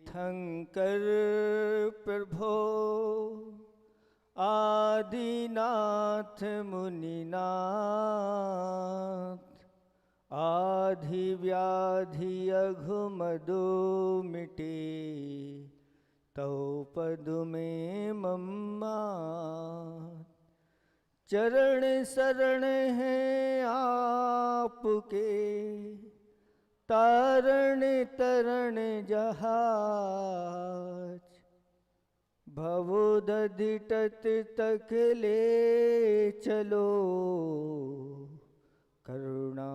तीर्थंकर प्रभो आदिनाथ मुनिनाथ, आधि व्याधि अघुमदो मिटे, तौ पद में मम्मा। चरण शरण है आपके, तारण तरण जहाज, भवोदधि तट तक ले चलो, करुणा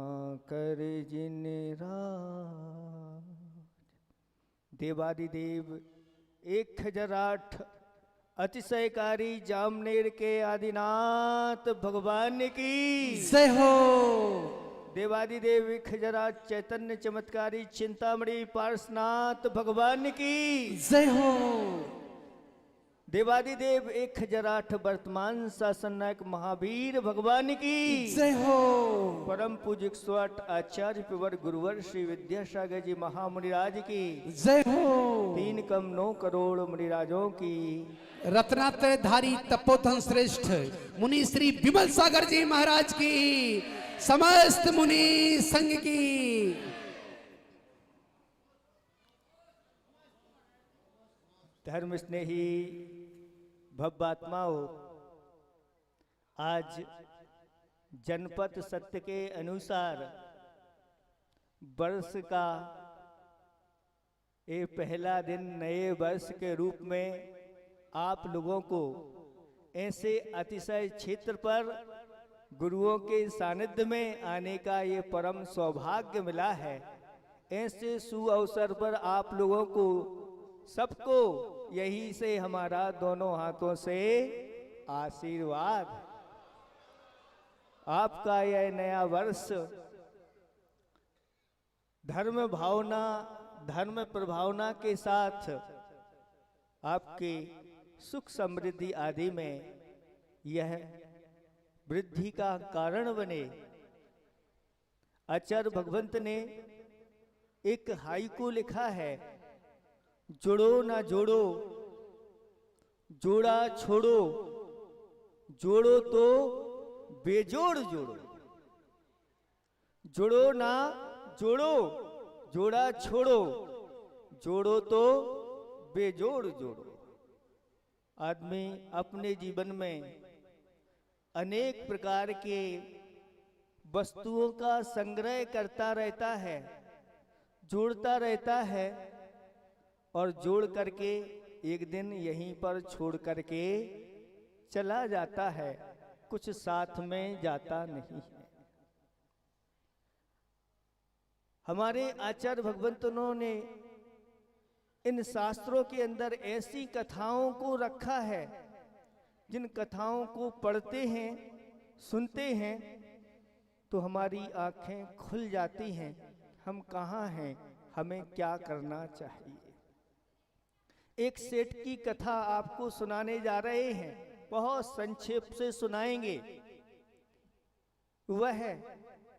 कर जिन राज। देवादिदेव 1008 अतिशयकारी जामनेर के आदिनाथ भगवान की जय हो। देवादिदेव 1008 चैतन्य चमत्कारी चिंतामणि पार्श्वनाथ भगवान की जय हो। देवादिदेव 1008 वर्तमान शासन नायक महावीर भगवान की जय हो। परम पूज्य 108 आचार्य पिवर गुरुवर श्री विद्यासागर जी महामुनिराज की जय हो। 3 कम 9 करोड़ मुनिराजों की, रत्नात्रय धारी तपोधन श्रेष्ठ मुनि श्री विमल सागर जी महाराज की, समस्त मुनि संघ की। धर्म स्नेही भव्यात्माओं, आज जनपद सत्य के अनुसार वर्ष का ये पहला दिन नए वर्ष के रूप में आप लोगों को ऐसे अतिशय क्षेत्र पर गुरुओं के सानिध्य में आने का ये परम सौभाग्य मिला है। ऐसे सुअवसर पर आप लोगों को सबको यही से हमारा दोनों हाथों से आशीर्वाद। आपका यह नया वर्ष धर्म भावना, धर्म प्रभावना के साथ आपके सुख समृद्धि आदि में यह वृद्धि का कारण बने। आचार्य भगवंत ने एक हाइकू लिखा है, जोड़ो ना जोड़ो, जोड़ा छोड़ो, जोड़ो तो बेजोड़ जोड़ो। जोड़ो ना जोड़ो, जोड़ा छोड़ो, जोड़ो तो बेजोड़ जोड़ो। आदमी अपने जीवन में अनेक प्रकार के वस्तुओं का संग्रह करता रहता है, जोड़ता रहता है और जोड़ करके एक दिन यहीं पर छोड़ करके चला जाता है, कुछ साथ में जाता नहीं है। हमारे आचार्य भगवंतों ने इन शास्त्रों के अंदर ऐसी कथाओं को रखा है, जिन कथाओं को पढ़ते हैं, सुनते हैं तो हमारी आंखें खुल जाती हैं। हम कहाँ हैं, हमें क्या करना चाहिए। एक सेठ की कथा आपको सुनाने जा रहे हैं, बहुत संक्षेप से सुनाएंगे। वह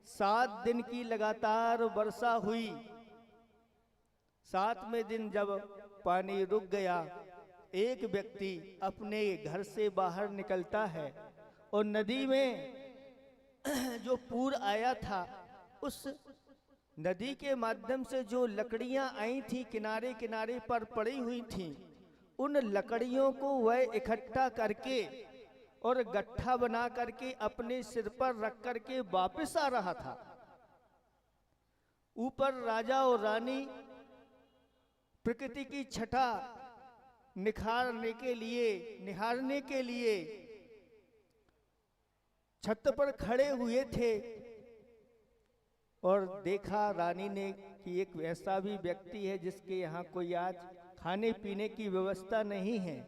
7 दिन की लगातार वर्षा हुई। 7वें दिन जब पानी रुक गया, एक व्यक्ति अपने घर से बाहर निकलता है और नदी में जो पूर आया था, उस नदी के माध्यम से जो लकड़ियां आई थी, किनारे किनारे पर पड़ी हुई थी, उन लकड़ियों को वह इकट्ठा करके और गट्ठा बना करके अपने सिर पर रख करके वापस आ रहा था। ऊपर राजा और रानी प्रकृति की छटा निहारने के लिए छत पर खड़े हुए थे और देखा रानी ने कि एक ऐसा भी व्यक्ति है जिसके यहाँ कोई आज खाने पीने की व्यवस्था नहीं है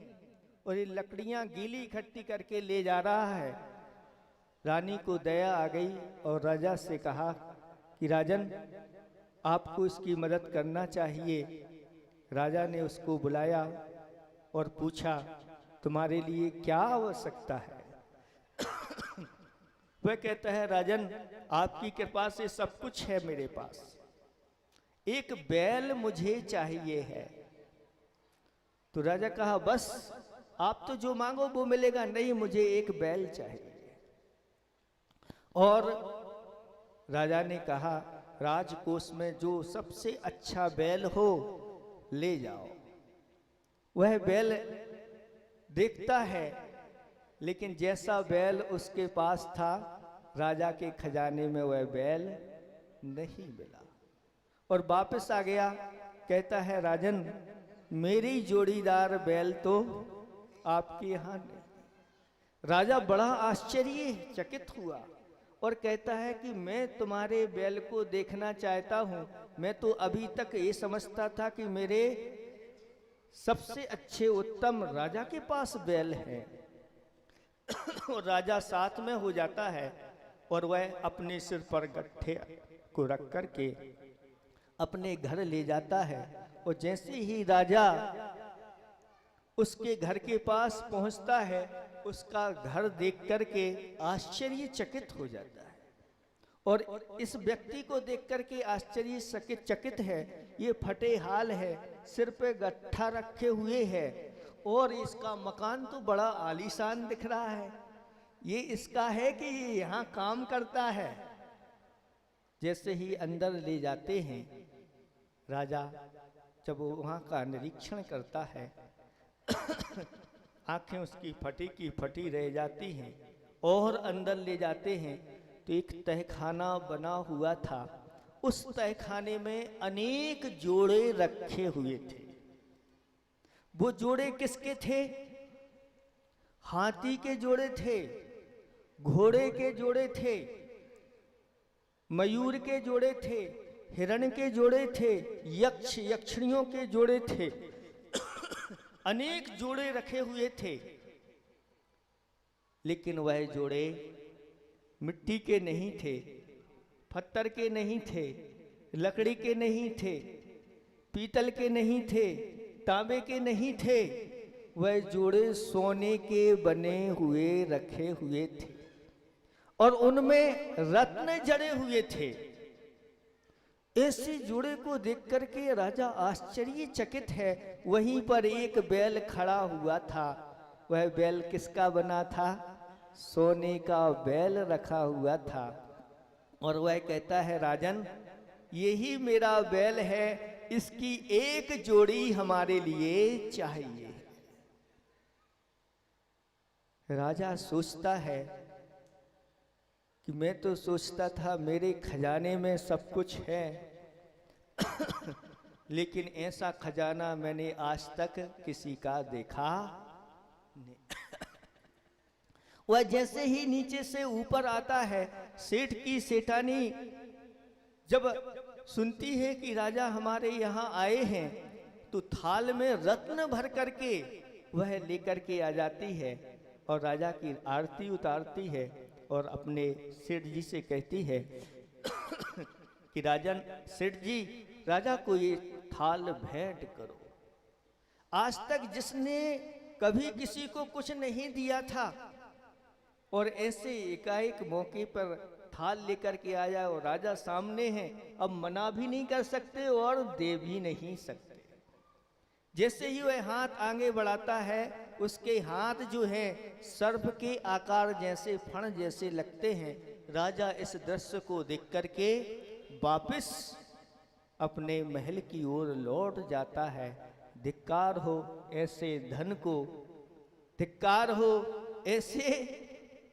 और ये लकड़ियां गीली इकट्ठी करके ले जा रहा है। रानी को दया आ गई और राजा से कहा कि राजन, आपको इसकी मदद करना चाहिए। राजा ने उसको बुलाया और पूछा, तुम्हारे लिए क्या आवश्यकता है। वह कहता है, राजन, आपकी कृपा से सब कुछ है मेरे पास, एक बैल मुझे चाहिए है। तो राजा कहा बस आप तो जो मांगो वो मिलेगा, नहीं मुझे एक बैल चाहिए। और राजा ने कहा राजकोष में जो सबसे अच्छा बैल हो ले जाओ। वह बैल देखता है, लेकिन जैसा बैल उसके पास था राजा के खजाने में वह बैल नहीं मिला और वापस आ गया। कहता है राजन मेरी जोड़ीदार बैल तो आपके यहाँ नहीं। राजा बड़ा आश्चर्यचकित हुआ और कहता है कि मैं तुम्हारे बैल को देखना चाहता हूँ। मैं तो अभी तक ये समझता था कि मेरे सबसे अच्छे उत्तम राजा के पास बैल है। और राजा साथ में हो जाता है और वह अपने सिर पर गट्ठे को रख करके अपने घर ले जाता है। और जैसे ही राजा उसके घर के पास पहुंचता है उसका घर देख करके आश्चर्यचकित हो जाता है। और इस व्यक्ति को देख करके आश्चर्यचकित है। ये फटे हाल है, सिर पे गट्ठा रखे हुए है और इसका मकान तो बड़ा आलीशान दिख रहा है। ये इसका है कि ये यहाँ काम करता है। जैसे ही अंदर ले जाते हैं राजा जब वो वहाँ का निरीक्षण करता है आंखें उसकी फटी की फटी रह जाती हैं। और अंदर ले जाते हैं तो एक तहखाना बना हुआ था। उस तहखाने में अनेक जोड़े रखे हुए थे। वो जोड़े किसके थे? हाथी के जोड़े थे, घोड़े के जोड़े थे, मयूर के जोड़े थे, हिरण के जोड़े थे, यक्ष यक्षिणियों के जोड़े थे। अनेक जोड़े रखे हुए थे, लेकिन वह जोड़े मिट्टी के नहीं थे, पत्थर के नहीं थे, लकड़ी के नहीं थे, पीतल के नहीं थे, तांबे के नहीं थे। वह जोड़े सोने के बने हुए रखे हुए थे और उनमें रत्न जड़े हुए थे। ऐसे जोड़े को देख करके राजा आश्चर्यचकित है। वहीं पर एक बैल खड़ा हुआ था। वह बैल किसका बना था? सोने का बैल रखा हुआ था। और वह कहता है राजन यही मेरा बैल है, इसकी एक जोड़ी हमारे लिए चाहिए। राजा सोचता है कि मैं तो सोचता था मेरे खजाने में सब कुछ है लेकिन ऐसा खजाना मैंने आज तक किसी का देखा नहीं। वह जैसे ही नीचे से ऊपर आता है, सेठ की सेठानी जब सुनती है कि राजा हमारे यहाँ आए हैं तो थाल में रत्न भर करके वह लेकर के आ जाती है और राजा की आरती उतारती है और अपने सेठ जी से कहती है कि राजन सेठ जी राजा को ये थाल भेंट करो। आज तक जिसने कभी किसी को कुछ नहीं दिया था और ऐसे एकाएक मौके पर थाल लेकर के आया और राजा सामने है, अब मना भी नहीं कर सकते और दे भी नहीं सकते। जैसे ही वह हाथ आगे बढ़ाता है उसके हाथ जो है सर्प के आकार जैसे फण जैसे लगते हैं। राजा इस दृश्य को देख करके वापस अपने महल की ओर लौट जाता है। धिक्कार हो ऐसे धन को, धिक्कार हो ऐसे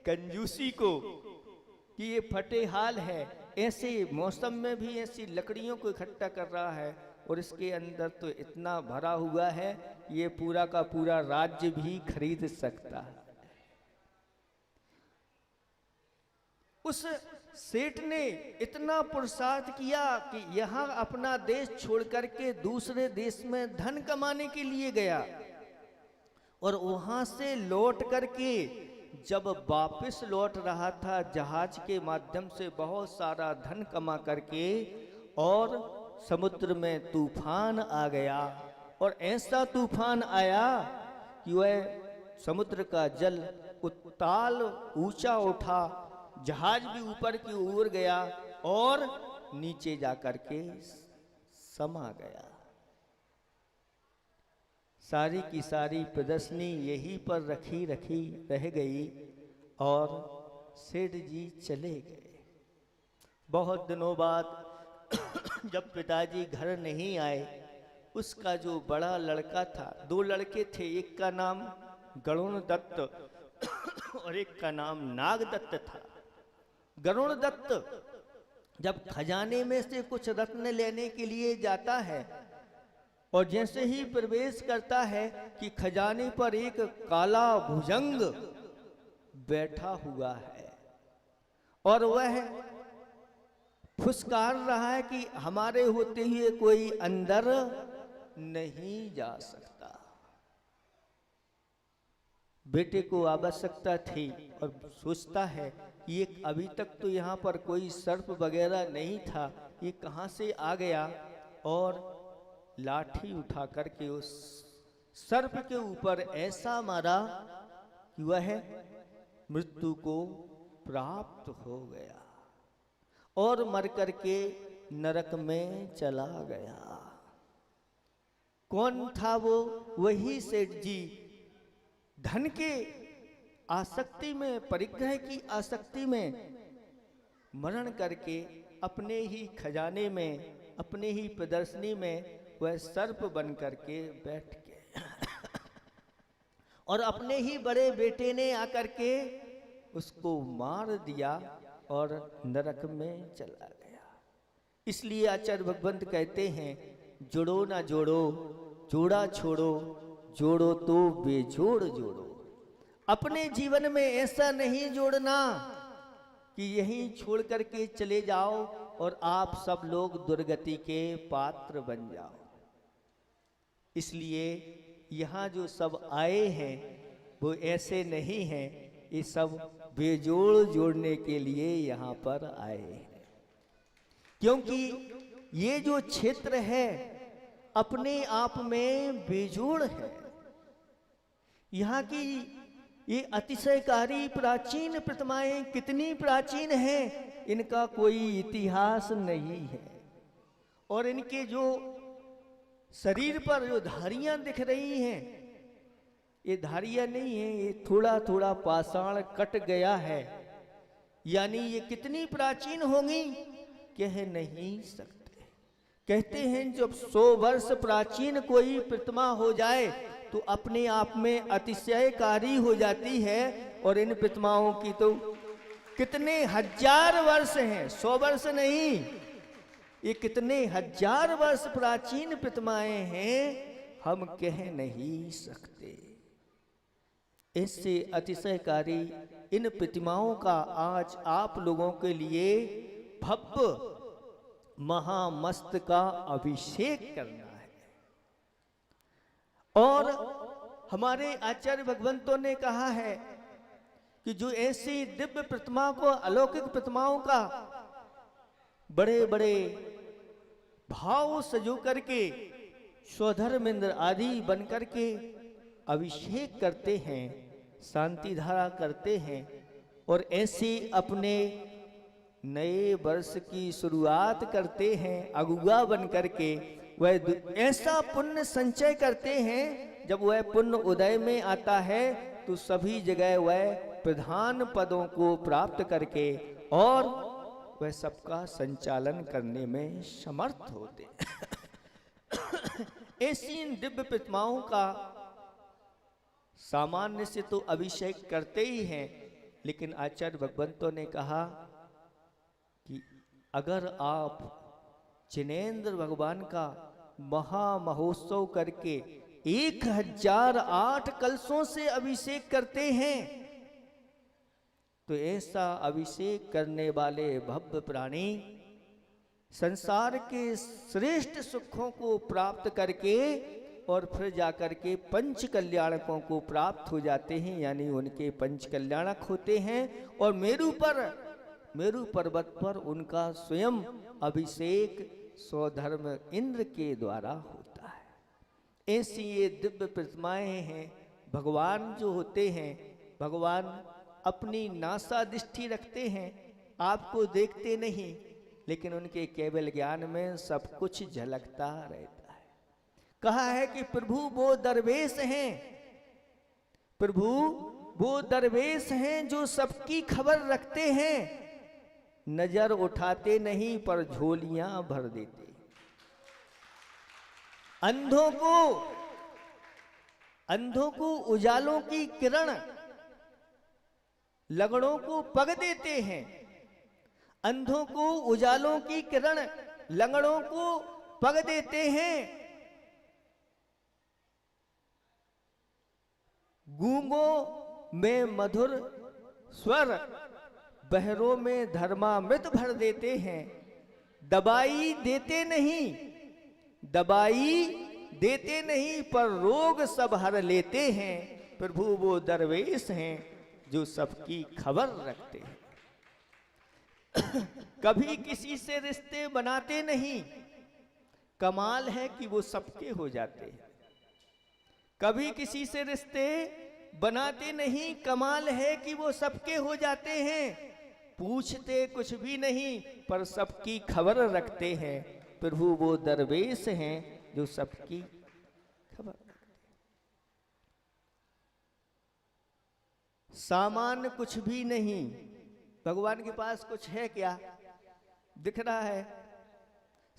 कंजूसी को कि ये फटे हाल है। ऐसे मौसम में भी ऐसी लकड़ियों को इकट्ठा कर रहा है और इसके अंदर तो इतना भरा हुआ है ये पूरा का पूरा राज्य भी खरीद सकता है। उस सेठ ने इतना पुरुषार्थ किया कि यहाँ अपना देश छोड़ करके दूसरे देश में धन कमाने के लिए गया और वहां से लौट करके जब वापस लौट रहा था जहाज के माध्यम से बहुत सारा धन कमा करके, और समुद्र में तूफान आ गया और ऐसा तूफान आया कि वह समुद्र का जल उताल ऊंचा उठा, जहाज भी ऊपर की ओर गया और नीचे जाकर के समा गया। सारी की सारी प्रदर्शनी यहीं पर रखी रखी रह गई और सेठ जी चले गए। बहुत दिनों बाद जब पिताजी घर नहीं आए, उसका जो बड़ा लड़का था, दो लड़के थे, एक का नाम गरुण दत्त और एक का नाम नागदत्त था। गरुण दत्त जब खजाने में से कुछ रत्न लेने के लिए जाता है और जैसे ही प्रवेश करता है कि खजाने पर एक काला भुजंग बैठा हुआ है और वह फुसकार रहा है कि हमारे होते हुए कोई अंदर नहीं जा सकता। बेटे को आवश्यकता थी और सोचता है कि ये अभी तक तो यहाँ पर कोई सर्प वगैरह नहीं था, ये कहाँ से आ गया, और लाठी उठा करके उस सर्प के ऊपर ऐसा मारा कि वह मृत्यु को प्राप्त हो गया और मर करके नरक में चला गया। कौन था वो? वही सेठ जी धन के आसक्ति में, परिग्रह की आसक्ति में मरण करके अपने ही खजाने में, अपने ही प्रदर्शनी में वह सर्प बन करके बैठ गए और अपने ही बड़े बेटे ने आकर के उसको मार दिया और नरक में चला गया। इसलिए आचार्य भगवंत कहते हैं, जोड़ो ना जोड़ो, जोड़ा छोड़ो, जोड़ो तो बेजोड़ जोड़ो। अपने जीवन में ऐसा नहीं जोड़ना कि यहीं छोड़ करके चले जाओ और आप सब लोग दुर्गति के पात्र बन जाओ। इसलिए यहाँ जो सब आए हैं वो ऐसे नहीं हैं, ये सब बेजोड़ जोड़ने के लिए यहाँ पर आए हैं। क्योंकि ये जो क्षेत्र है अपने आप में बेजोड़ है। यहाँ की ये अतिशयकारी प्राचीन प्रतिमाएं कितनी प्राचीन हैं, इनका कोई इतिहास नहीं है। और इनके जो शरीर पर जो धारियां दिख रही हैं, ये धारियां नहीं है, ये थोड़ा थोड़ा पाषाण कट गया है। यानी ये कितनी प्राचीन होंगी कह नहीं सकते। कहते हैं जब 100 वर्ष प्राचीन कोई प्रतिमा हो जाए तो अपने आप में अतिशयकारी हो जाती है। और इन प्रतिमाओं की तो कितने हजार वर्ष हैं, 100 वर्ष नहीं, ये कितने हजार वर्ष प्राचीन प्रतिमाएं हैं, हम कह नहीं सकते। इससे अतिशयकारी इन प्रतिमाओं का आज आप लोगों के लिए भव्य महामस्त का अभिषेक करना है। और हमारे आचार्य भगवंतों ने कहा है कि जो ऐसी दिव्य प्रतिमा को, अलौकिक प्रतिमाओं का बड़े बड़े भाव सजो करके स्वधर्मेंद्र आदि बन करके अभिषेक करते हैं, शांति धारा करते हैं और ऐसे अपने नए वर्ष की शुरुआत करते हैं अगुआ बन करके। वह ऐसा पुण्य संचय करते हैं, जब वह पुण्य उदय में आता है तो सभी जगह वह प्रधान पदों को प्राप्त करके और वह सबका संचालन करने में समर्थ होते। ऐसी दिव्य प्रतिमाओं का सामान्य से तो अभिषेक करते ही हैं, लेकिन आचार्य भगवंतों ने कहा कि अगर आप जिनेंद्र भगवान का महामहोत्सव करके 1008 कलशों से अभिषेक करते हैं तो ऐसा अभिषेक करने वाले भव्य प्राणी संसार के श्रेष्ठ सुखों को प्राप्त करके और फिर जाकर के पंच कल्याणकों को प्राप्त हो जाते हैं। यानी उनके पंच कल्याणक होते हैं और मेरु पर्वत पर उनका स्वयं अभिषेक स्वधर्म इंद्र के द्वारा होता है। ऐसी ये दिव्य प्रतिमाएं हैं। भगवान जो होते हैं, भगवान अपनी नासा दृष्टि रखते हैं, आपको देखते नहीं, लेकिन उनके केवल ज्ञान में सब कुछ झलकता रहता है। कहा है कि प्रभु वो दरवेश हैं, प्रभु वो दरवेश हैं जो सबकी खबर रखते हैं, नजर उठाते नहीं पर झोलियां भर देते। अंधों को उजालों की किरण, लंगड़ों को पग देते हैं। अंधों को उजालों की किरण, लंगड़ों को पग देते हैं। गूंगों में मधुर स्वर, बहरों में धर्मामृत भर देते हैं। दवाई देते नहीं, दवाई देते नहीं पर रोग सब हर लेते हैं। प्रभु वो दरवेश हैं जो सबकी खबर रखते हैं। कभी किसी से रिश्ते बनाते नहीं, कमाल है कि वो सबके हो जाते हैं। कभी किसी से रिश्ते बनाते नहीं, कमाल है कि वो सबके हो जाते हैं। पूछते कुछ भी नहीं पर सबकी खबर रखते हैं। प्रभु वो दरवेश हैं जो सबकी खबर रखते हैं। सामान कुछ भी नहीं, भगवान के पास कुछ है क्या? दिख रहा है।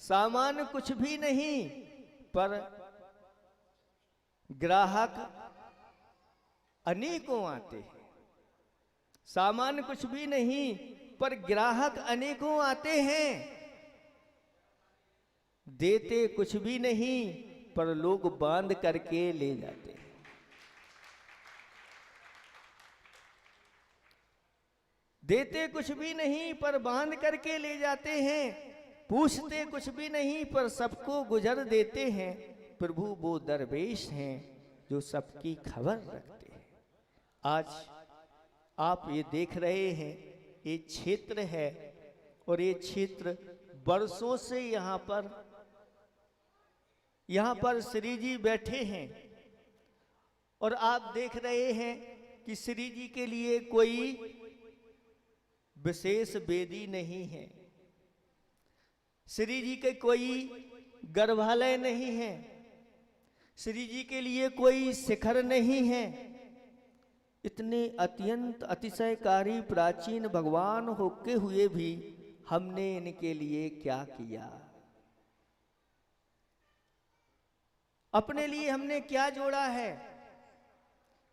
सामान कुछ भी नहीं पर ग्राहक अनेकों आते हैं। सामान कुछ भी नहीं पर ग्राहक अनेकों आते हैं। देते कुछ भी नहीं पर लोग बांध करके ले जाते हैं। देते कुछ भी नहीं पर बांध करके ले जाते हैं। पूछते कुछ भी नहीं पर सबको गुजर देते हैं। प्रभु वो दरवेश हैं जो सबकी खबर रखते हैं। आज आप ये देख रहे हैं, ये क्षेत्र है और ये क्षेत्र वर्षों से यहाँ पर श्री जी बैठे हैं और आप देख रहे हैं कि श्री जी के लिए कोई विशेष वेदी नहीं है। श्री जी के कोई गर्भालय नहीं है। श्री जी के लिए कोई शिखर नहीं है। इतने अत्यंत अतिशयकारी प्राचीन भगवान होके हुए भी हमने इनके लिए क्या किया? अपने लिए हमने क्या जोड़ा है?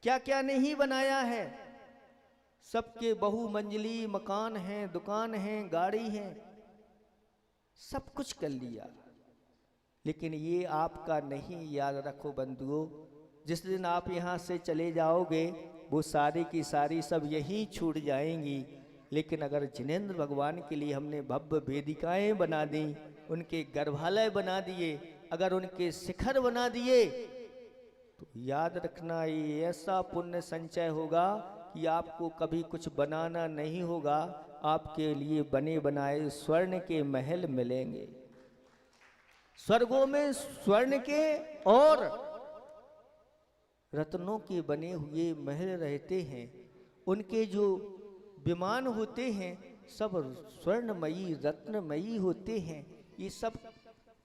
क्या क्या नहीं बनाया है? सबके बहुमंजिली मकान हैं, दुकान हैं, गाड़ी हैं, सब कुछ कर लिया, लेकिन ये आपका नहीं। याद रखो बंधुओं, जिस दिन आप यहाँ से चले जाओगे वो सारी की सारी सब यहीं छूट जाएंगी। लेकिन अगर जिनेंद्र भगवान के लिए हमने भव्य वेदिकाएं बना दी, उनके गर्भालय बना दिए, अगर उनके शिखर बना दिए, तो याद रखना ये ऐसा पुण्य संचय होगा कि आपको कभी कुछ बनाना नहीं होगा। आपके लिए बने बनाए स्वर्ण के महल मिलेंगे। स्वर्गों में स्वर्ण के और रत्नों के बने हुए महल रहते हैं। उनके जो विमान होते हैं सब स्वर्णमयी रत्नमयी होते हैं। ये सब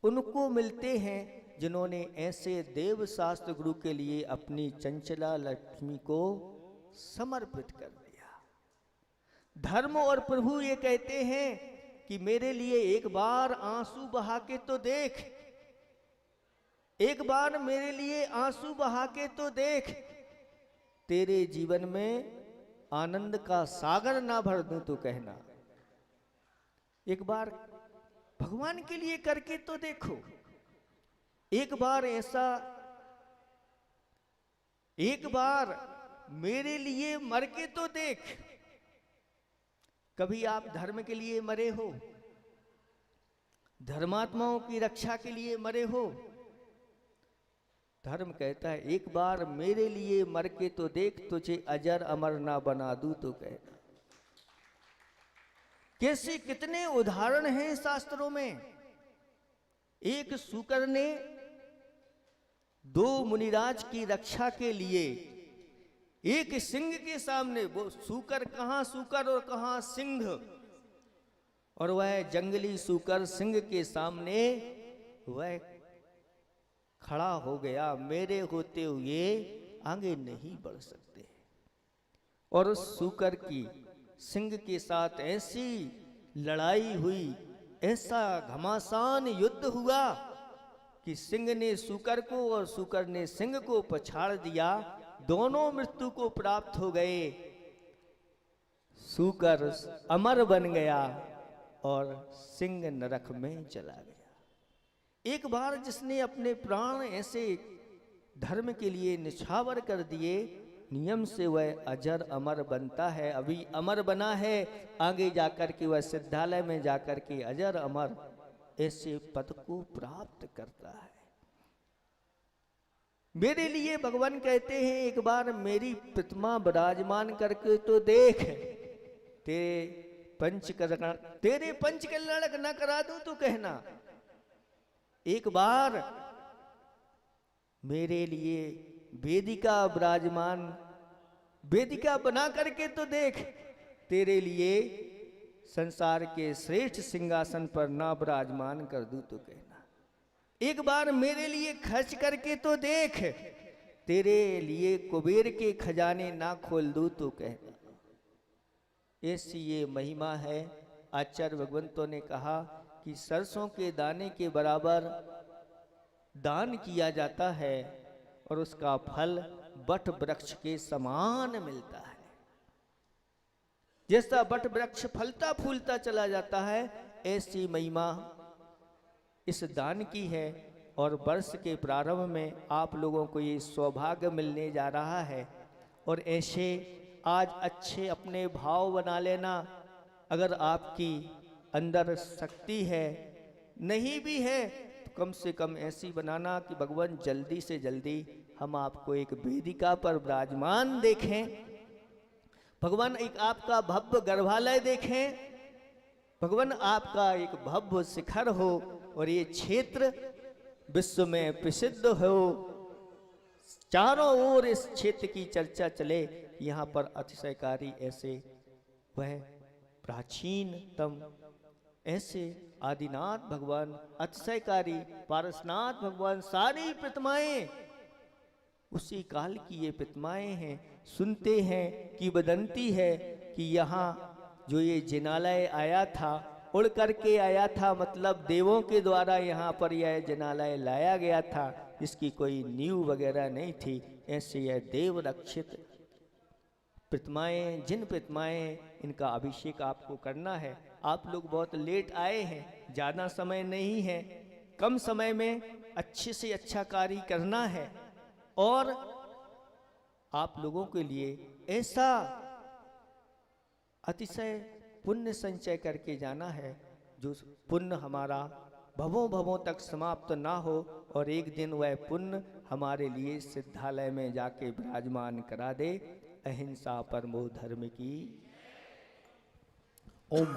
उनको मिलते हैं जिन्होंने ऐसे देव शास्त्र गुरु के लिए अपनी चंचला लक्ष्मी को समर्पित कर दिया। धर्म और प्रभु ये कहते हैं कि मेरे लिए एक बार आंसू बहा के तो देख, एक बार मेरे लिए आंसू बहा के तो देख। तेरे जीवन में आनंद का सागर ना भर दूं तो कहना। एक बार भगवान के लिए करके तो देखो। एक बार ऐसा, एक बार मेरे लिए मर के तो देख। कभी आप धर्म के लिए मरे हो? धर्मात्माओं की रक्षा के लिए मरे हो? धर्म कहता है एक बार मेरे लिए मर के तो देख, तुझे अजर अमर ना बना दूं तो कहना। कैसे कितने उदाहरण हैं शास्त्रों में। एक सूकर ने दो मुनिराज की रक्षा के लिए एक सिंह के सामने, वो सूकर कहां सूकर और कहां सिंह, और वह जंगली सूकर सिंह के सामने वह खड़ा हो गया, मेरे होते हुए आगे नहीं बढ़ सकते। और उस सूकर की सिंह के साथ ऐसी लड़ाई हुई, ऐसा घमासान युद्ध हुआ कि सिंह ने सूकर को और सूकर ने सिंह को पछाड़ दिया। दोनों मृत्यु को प्राप्त हो गए। सूकर अमर बन गया और सिंह नरक में चला गया। एक बार जिसने अपने प्राण ऐसे धर्म के लिए निछावर कर दिए, नियम से वह अजर अमर बनता है। अभी अमर बना है, आगे जाकर के वह सिद्धालय में जाकर के अजर अमर ऐसे पद को प्राप्त करता है। मेरे लिए भगवान कहते हैं, एक बार मेरी प्रतिमा विराजमान करके तो देख, तेरे पंच कल्याण न करा दूं तो कहना। एक बार मेरे लिए वेदिका बना करके तो देख, तेरे लिए संसार के श्रेष्ठ सिंहासन पर ना विराजमान कर दूं तो कहना। एक बार मेरे लिए खर्च करके तो देख, तेरे लिए कुबेर के खजाने ना खोल दूं तो कहना। ऐसी ये महिमा है। आचार्य भगवंतों ने कहा कि सरसों के दाने के बराबर दान किया जाता है और उसका फल बट वृक्ष के समान मिलता है। जैसा बट वृक्ष फलता फूलता चला जाता है, ऐसी महिमा इस दान की है। और वर्ष के प्रारंभ में आप लोगों को ये सौभाग्य मिलने जा रहा है। और ऐसे आज अच्छे अपने भाव बना लेना। अगर आपकी अंदर शक्ति है, नहीं भी है तो कम से कम ऐसी बनाना कि भगवान जल्दी से जल्दी हम आपको एक वेदिका पर विराजमान देखें, भगवान एक आपका भव्य गर्भालय देखें, भगवान आपका एक भव्य शिखर हो और ये क्षेत्र विश्व में प्रसिद्ध हो। चारों ओर इस क्षेत्र की चर्चा चले। यहाँ पर अतिशयकारी ऐसे वह प्राचीनतम ऐसे आदिनाथ भगवान, अतिशयकारी पारसनाथ भगवान, सारी प्रतिमाएं उसी काल की ये प्रतिमाएं हैं। सुनते हैं कि बदंती है कि यहाँ जो ये जिनालय आया था, उड़ करके आया था, मतलब देवों के द्वारा यहाँ पर यह जिनालय लाया गया था, इसकी कोई नींव वगैरह नहीं थी। ऐसे यह देव रक्षित प्रतिमाएं, जिन प्रतिमाएं इनका अभिषेक आपको करना है। आप लोग बहुत लेट आए हैं, ज़्यादा समय नहीं है, कम समय में अच्छे से अच्छा कार्य करना है। और आप लोगों के लिए ऐसा अतिशय पुण्य संचय करके जाना है, जो पुण्य हमारा भवों भवों तक समाप्त ना हो और एक दिन वह पुण्य हमारे लिए सिद्धालय में जाके विराजमान करा दे। अहिंसा परमो धर्म की। ओम।